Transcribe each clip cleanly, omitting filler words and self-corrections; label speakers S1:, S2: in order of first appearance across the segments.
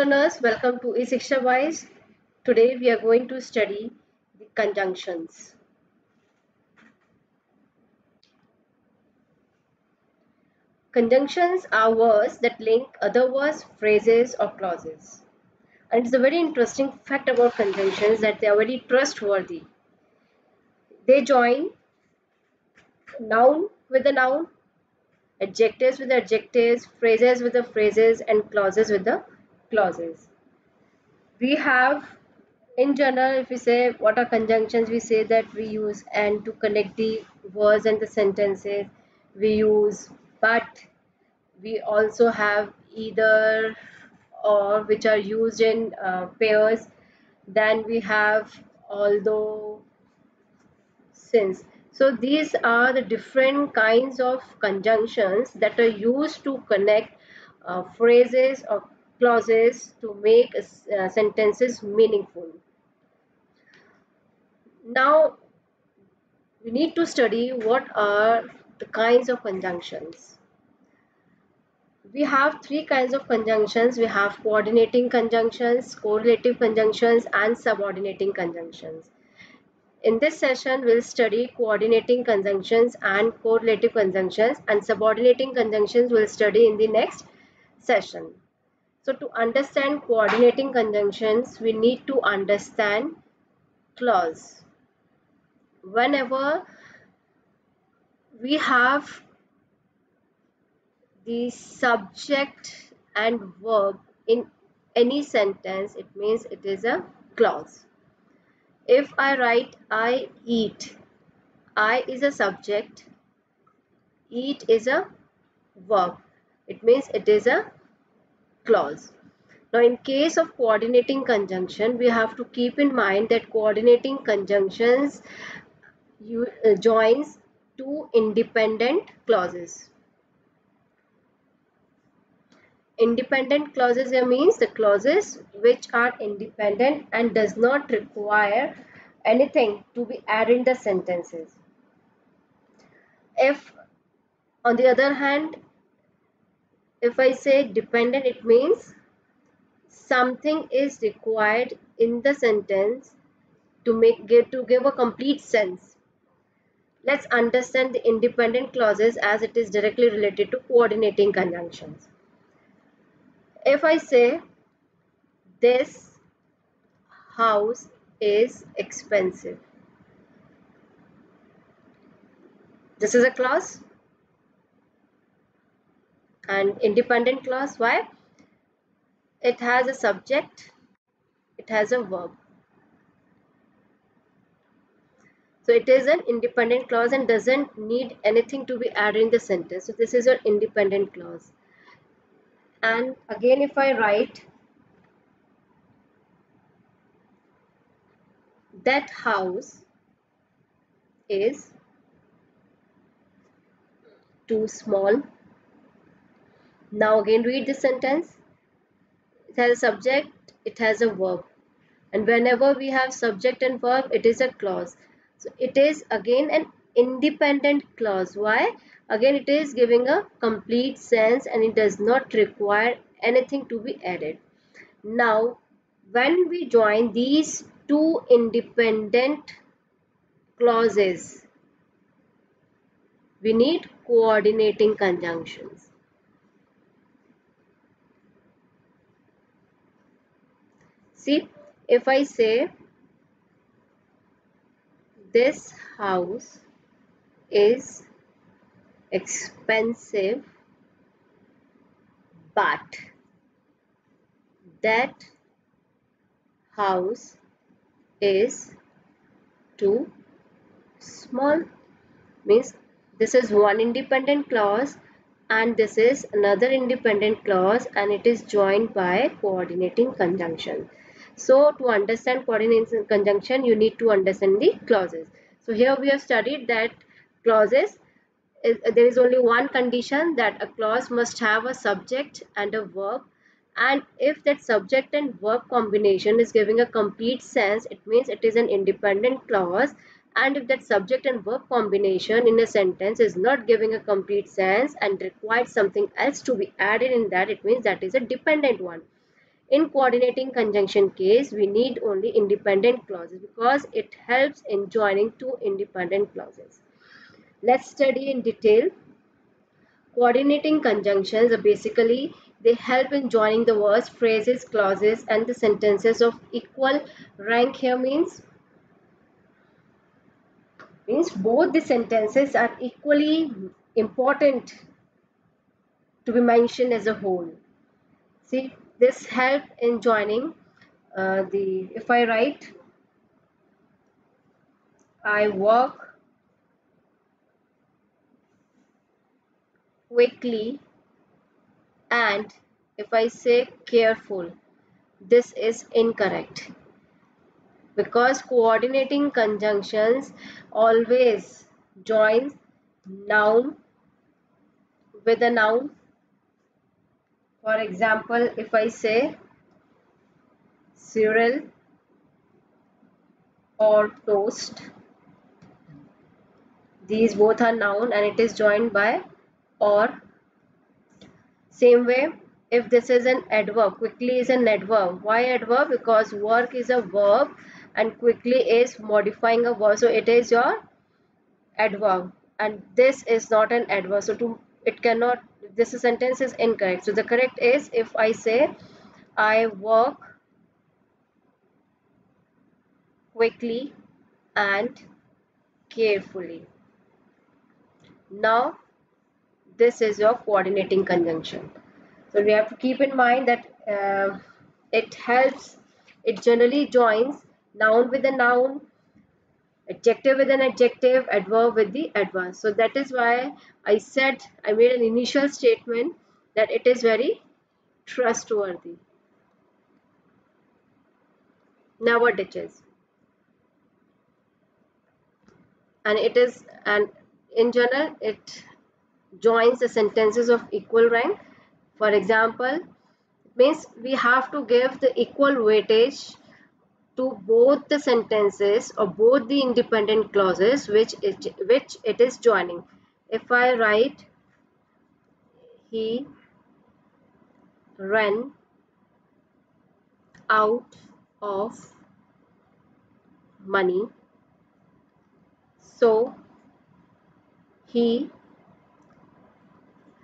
S1: learners, welcome to E-Shiksha Wise. Today we are going to study the conjunctions. Conjunctions are words that link other words, phrases or clauses. And it's a very interesting fact about conjunctions that they are very trustworthy. They join noun with the noun, adjectives with the adjectives, phrases with the phrases and clauses with the clauses. We have in general, if we say what are conjunctions, we say that we use and to connect the words and the sentences. We use but. We also have either or, which are used in pairs. Then we have although, since. So these are the different kinds of conjunctions that are used to connect phrases or clauses to make sentences meaningful. Now we need to study what are the kinds of conjunctions. We have three kinds of conjunctions. We have coordinating conjunctions, correlative conjunctions and subordinating conjunctions. In this session, we'll study coordinating conjunctions and correlative conjunctions, and subordinating conjunctions we'll study in the next session. So to understand coordinating conjunctions, we need to understand clause. Whenever we have the subject and verb in any sentence, it means it is a clause. If I write I eat, I is a subject, eat is a verb, it means it is a clause. Now in case of coordinating conjunction, we have to keep in mind that coordinating conjunctions joins two independent clauses. Independent clauses here means the clauses which are independent and does not require anything to be added in the sentences. If on the other hand, if I say dependent, it means something is required in the sentence to give a complete sense. Let's understand the independent clauses as it is directly related to coordinating conjunctions. If I say this house is expensive, this is a clause and independent clause. Why? It has a subject, it has a verb. So it is an independent clause and doesn't need anything to be added in the sentence. So this is an independent clause. And again, if I write that house is too small. Now again read the sentence. It has a subject, it has a verb. And whenever we have subject and verb, it is a clause. So it is again an independent clause. Why? Again, it is giving a complete sense and it does not require anything to be added. Now, when we join these two independent clauses, we need coordinating conjunctions. See, if I say this house is expensive, but that house is too small, means this is one independent clause and this is another independent clause and it is joined by coordinating conjunction. So to understand coordinating conjunction, you need to understand the clauses. So here we have studied that clauses, there is only one condition, that a clause must have a subject and a verb, and if that subject and verb combination is giving a complete sense, it means it is an independent clause. And if that subject and verb combination in a sentence is not giving a complete sense and requires something else to be added in that, it means that is a dependent one. In coordinating conjunction case, we need only independent clauses because it helps in joining two independent clauses. Let's study in detail. Coordinating conjunctions are basically they help in joining the words, phrases, clauses, and the sentences of equal rank. Here means both the sentences are equally important to be mentioned as a whole. See, this help in joining if I write I work quickly and if I say careful, this is incorrect because coordinating conjunctions always joins noun with a noun. For example, if I say cereal or toast, these both are noun and it is joined by or. Same way, if this is an adverb, quickly is an adverb. Why adverb? Because work is a verb and quickly is modifying a verb. So it is your adverb and this is not an adverb. So it cannot, this sentence is incorrect. So the correct is if I say I work quickly and carefully. Now this is your coordinating conjunction. So we have to keep in mind that it helps, it generally joins noun with a noun, adjective with an adjective, adverb with the adverb. So that is why I said, I made an initial statement that it is very trustworthy. Never ditches. And it is, and in general, it joins the sentences of equal rank. For example, means we have to give the equal weightage to both the sentences or both the independent clauses which it is joining. If I write he ran out of money, so he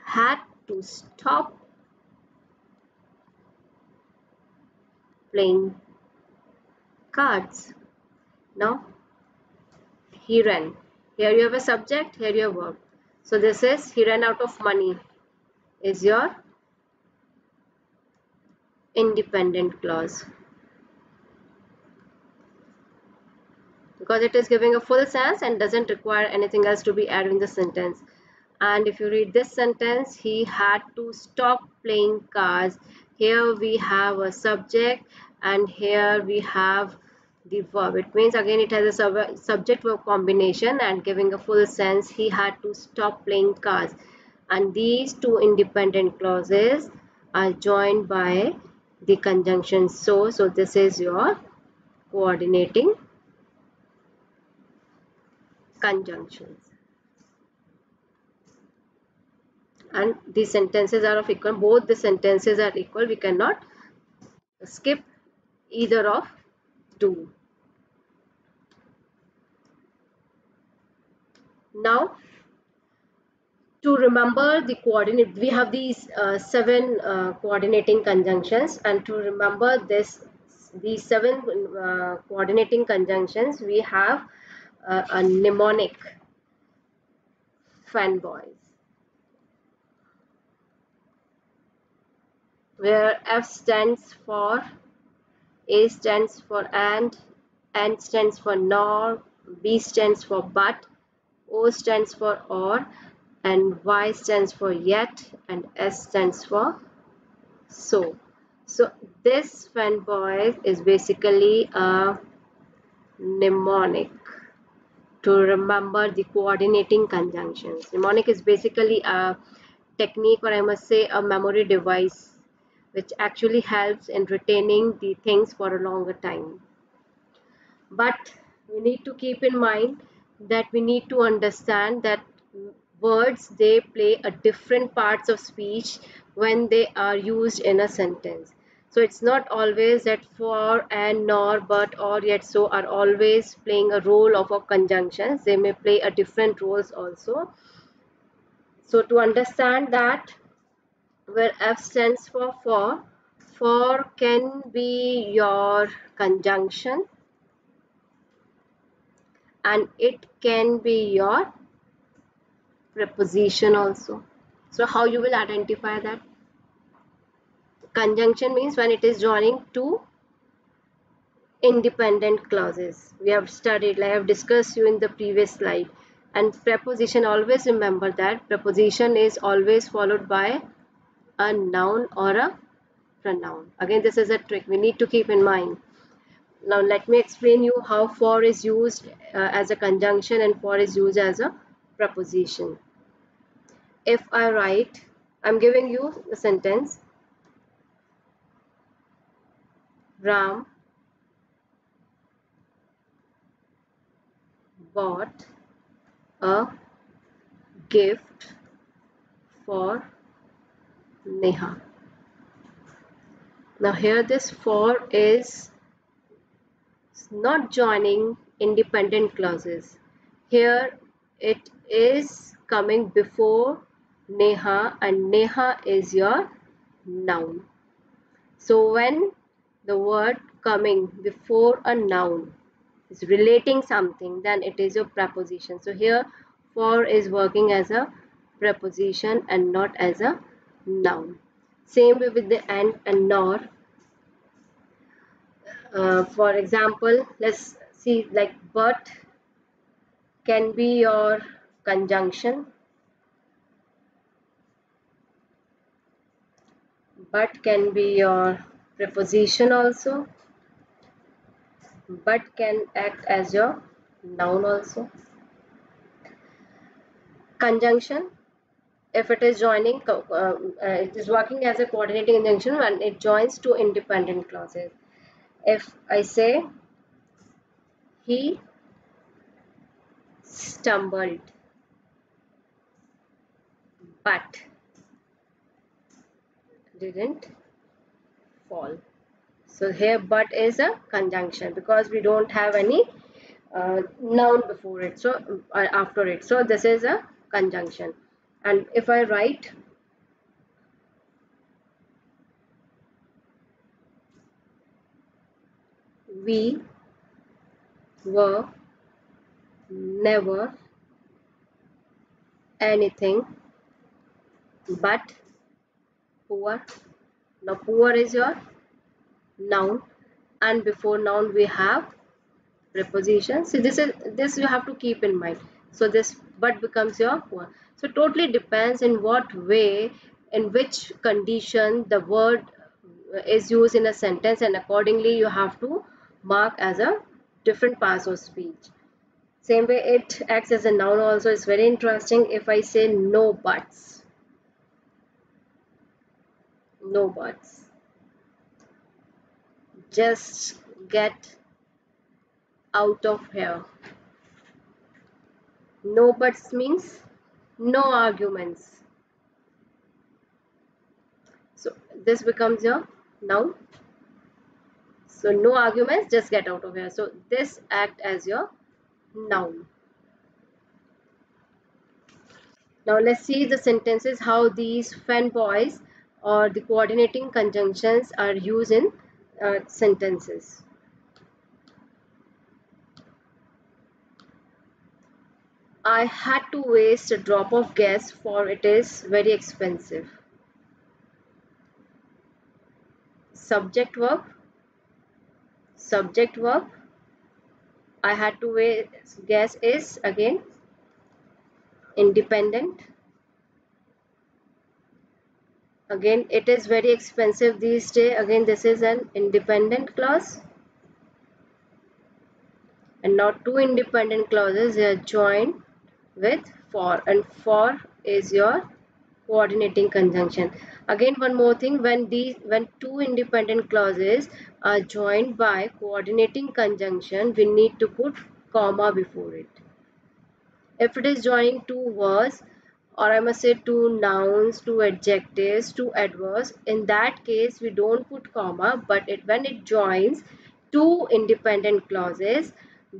S1: had to stop playing cards. Now he ran. Here you have a subject, here you have a verb. So this is he ran out of money is your independent clause. Because it is giving a full sense and doesn't require anything else to be added in the sentence. And if you read this sentence, he had to stop playing cards. Here we have a subject and here we have the verb. It means again it has a subject verb combination and giving a full sense. He had to stop playing cards. And these two independent clauses are joined by the conjunction so. So this is your coordinating conjunctions. And the sentences are of equal, both the sentences are equal, we cannot skip either of two. Now to remember the coordinate, we have these 7 coordinating conjunctions, and to remember these 7 coordinating conjunctions, we have a mnemonic fanboys, where F stands for, A stands for and, N stands for nor, B stands for but, O stands for or, and Y stands for yet, and S stands for so. So this fanboy is basically a mnemonic to remember the coordinating conjunctions. Mnemonic is basically a technique, or I must say a memory device, which actually helps in retaining the things for a longer time. But we need to keep in mind that we need to understand that words, they play a different parts of speech when they are used in a sentence. So it's not always that for, and, nor, but, or, yet, so are always playing a role of a conjunctions. They may play a different roles also. So to understand that, where F stands for can be your conjunction and it can be your preposition also. So how you will identify that? Conjunction means when it is joining two independent clauses. We have studied, like I have discussed you in the previous slide. And preposition, always remember that preposition is always followed by a noun or a pronoun. Again, this is a trick we need to keep in mind. Now let me explain you how for is used as a conjunction and for is used as a preposition. If I write, I'm giving you the sentence, Ram bought a gift for Neha. Now here this for is not joining independent clauses. Here it is coming before Neha and Neha is your noun. So when the word coming before a noun is relating something, then it is your preposition. So here for is working as a preposition and not as a noun. Same way with the and nor. For example, let's see, like but can be your conjunction, but can be your preposition also, but can act as your noun also. Conjunction, if it is joining, it is working as a coordinating conjunction when it joins two independent clauses. If I say he stumbled but didn't fall. So here but is a conjunction because we don't have any noun before it, so after it. So this is a conjunction. And if I write we were never anything but poor. Now poor is your noun and before noun we have preposition. So this you have to keep in mind. So this but becomes your poor. So totally depends in what way, in which condition the word is used in a sentence, and accordingly you have to mark as a different parts of speech. Same way it acts as a noun also. It's very interesting. If I say no buts, no buts, just get out of here. No buts means no arguments. So this becomes your noun. So no arguments, just get out of here. So this act as your noun. Now let's see the sentences, how these fanboys or the coordinating conjunctions are used in sentences. I had to waste a drop of gas for it is very expensive. Subject verb, subject verb. I had to waste gas is again independent. Again it is very expensive these days. Again this is an independent clause. And now two independent clauses are joined with for, and for is your coordinating conjunction. Again one more thing, when two independent clauses are joined by coordinating conjunction, we need to put comma before it. If it is joining two words or I must say two nouns, two adjectives, two adverbs. In that case, we don't put comma, but when it joins two independent clauses,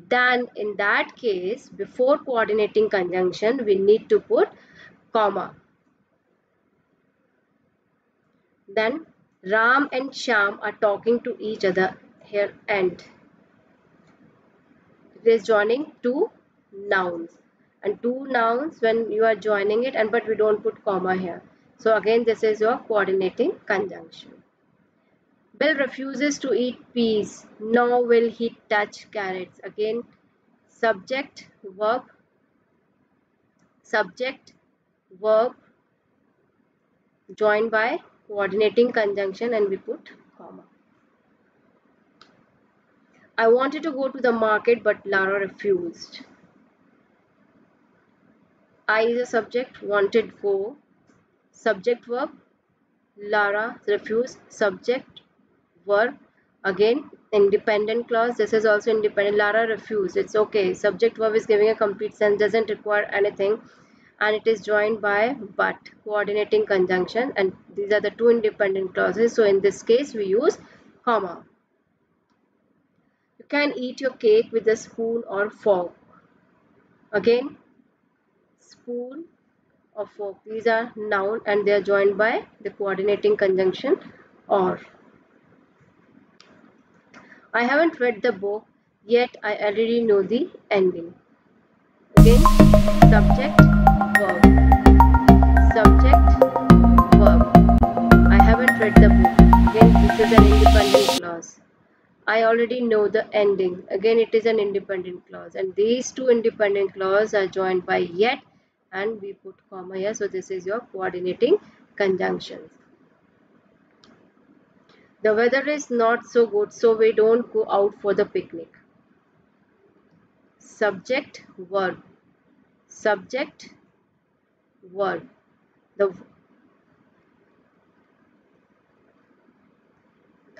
S1: then in that case, before coordinating conjunction, we need to put comma. Then Ram and Shyam are talking to each other here, and it is joining two nouns, and two nouns when you are joining it, and but we don't put comma here. So again, this is your coordinating conjunction. Bill refuses to eat peas, nor will he touch carrots. Again, subject, verb joined by coordinating conjunction, and we put comma. I wanted to go to the market, but Lara refused. I is a subject, wanted go, subject verb, Lara refused, subject verb, again independent clause. This is also independent. Lara refused, it's okay. Subject verb is giving a complete sense, doesn't require anything, and it is joined by but, coordinating conjunction, and these are the two independent clauses. So in this case we use comma. You can eat your cake with a spoon or fork. Again, spoon or fork, these are noun and they are joined by the coordinating conjunction or. I haven't read the book yet, I already know the ending. Again, subject, verb, subject, verb. I haven't read the book. Again, this is an independent clause. I already know the ending. Again, it is an independent clause, and these two independent clauses are joined by yet, and we put comma here. So this is your coordinating conjunctions. The weather is not so good, so we don't go out for the picnic. Subject, verb, subject, verb.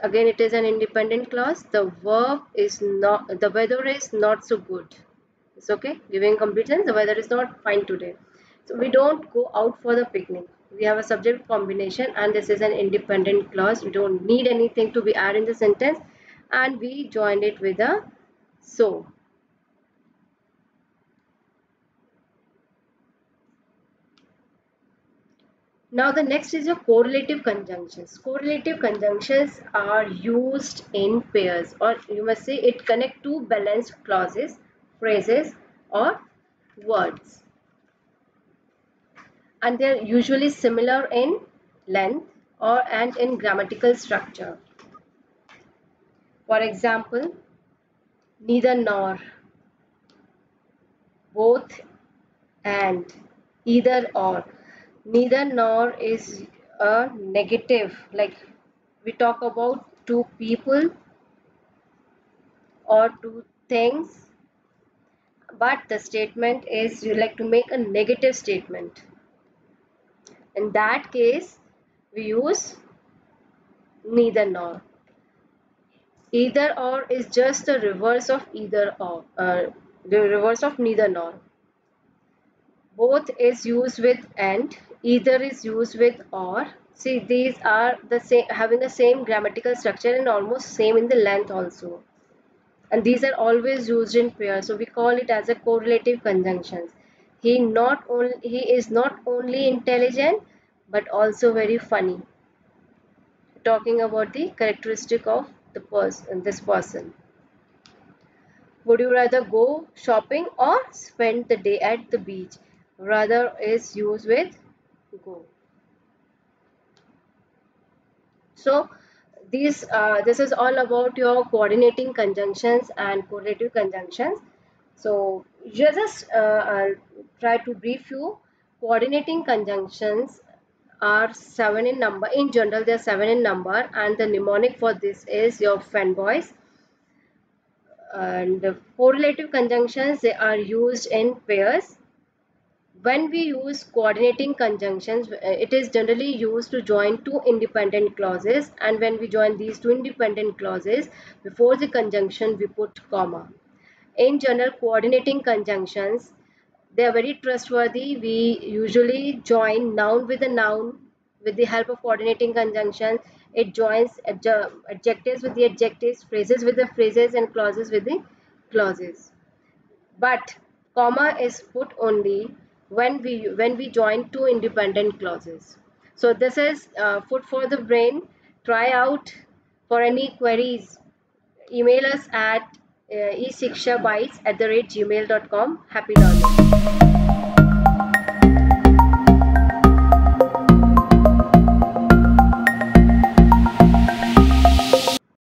S1: Again, it is an independent clause. The verb is not, the weather is not so good. It's okay, giving complete sense. The weather is not fine today, so we don't go out for the picnic. We have a subject combination, and this is an independent clause. We don't need anything to be added in the sentence, and we join it with a so. Now the next is your correlative conjunctions. Correlative conjunctions are used in pairs, or you must say it connect two balanced clauses, phrases, or words, and they are usually similar in length and in grammatical structure. For example, neither nor, both and, either or. Neither nor is a negative, like we talk about two people or two things, but the statement is you like to make a negative statement. In that case, we use neither nor. Either or is just the reverse of either or, the reverse of neither nor. Both is used with and, either is used with or. See, these are the same, having the same grammatical structure and almost same in the length also. And these are always used in pairs, so we call it as a correlative conjunctions. He is not only intelligent but also very funny. Talking about the characteristic of the person, this person. Would you rather go shopping or spend the day at the beach? Rather is used with go. So this is all about your coordinating conjunctions and correlative conjunctions. So just try to brief you. Coordinating conjunctions are 7 in number. In general, they are 7 in number, and the mnemonic for this is your fanboys. And the correlative conjunctions, they are used in pairs. When we use coordinating conjunctions, it is generally used to join two independent clauses, and when we join these two independent clauses, before the conjunction we put comma. In general, coordinating conjunctions, They are very trustworthy. We usually join noun with a noun with the help of coordinating conjunction. It joins adjectives with the adjectives, phrases with the phrases, and clauses with the clauses. But comma is put only when we join two independent clauses. So this is food for the brain. Try out. For any queries, email us at e-shikshabytes@gmail.com. Happy learning.